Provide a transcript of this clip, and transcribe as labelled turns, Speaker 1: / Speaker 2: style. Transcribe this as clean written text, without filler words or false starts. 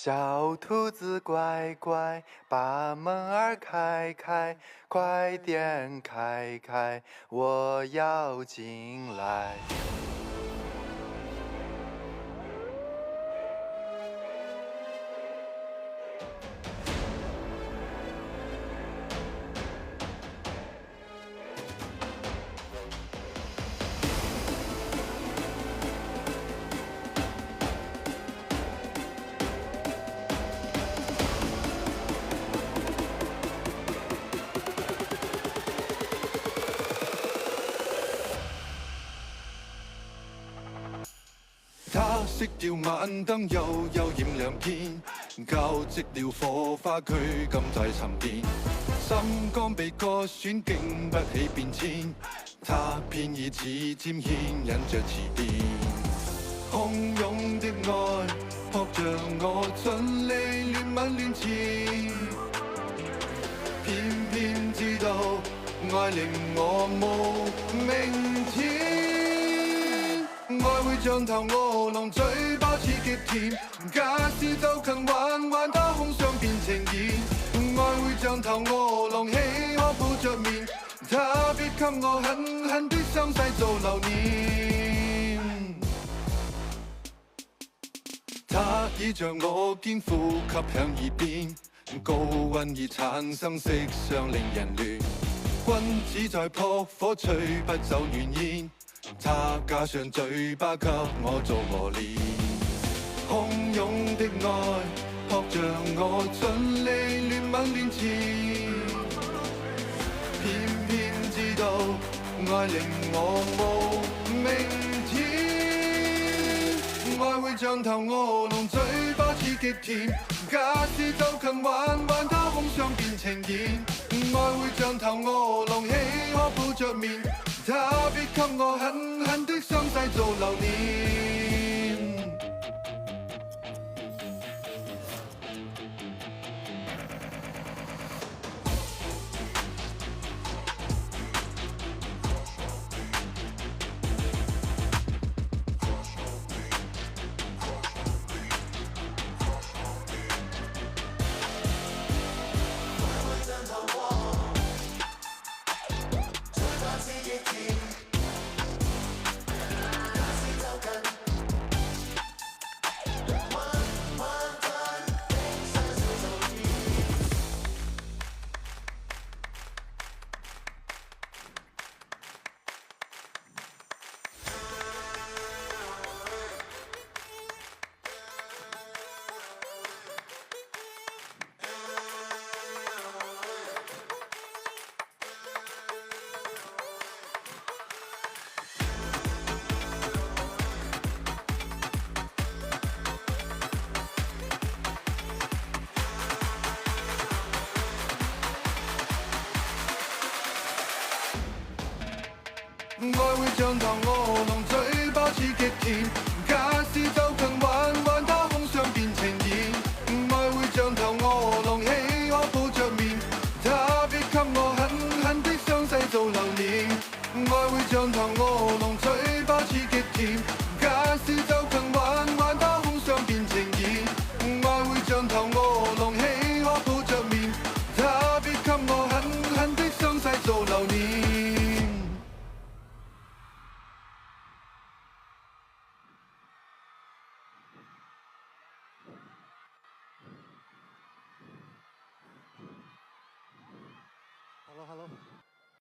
Speaker 1: 小兔子乖乖，把门儿开开，快点开开，我要进来。
Speaker 2: 他熄掉晚燈，又染亮天，交織了火花，佢今在沉澱。心肝被割損，經不起變遷。他偏以此尖牽引着遲電。洶湧的愛，撲着我盡力戀吻戀纏，偏偏知道愛令我無明天。愛會像頭餓狼，嘴巴似極甜，假使就近玩玩，它空想變情意。愛會像頭餓狼，豈可抱着面？他必給我狠狠的傷勢做留念。他倚着我肩，呼吸響耳邊，高溫已產生色相令人亂。君子在撲火，吹不走暖煙。他加上嘴巴給我做磨練，洶湧的愛撲着我盡力戀吻戀纏，偏偏知道愛令我無明天。愛會像頭餓狼，嘴巴似極甜，假使就近玩玩，它空想變情意。愛會像頭餓狼，豈可抱着面？他必給我狠狠的傷勢做留念。愛會像頭餓狼，嘴巴似極甜，假使就近玩玩，它空想變情意。愛會像頭餓狼，豈可抱着面？他必給我狠狠的傷勢做留念。愛會像頭餓狼，嘴巴似極甜，假使就近玩玩，它空想變情意。愛會像頭餓狼，豈可抱着面？他必給我狠狠的傷勢做留念。
Speaker 3: Hello，Hello。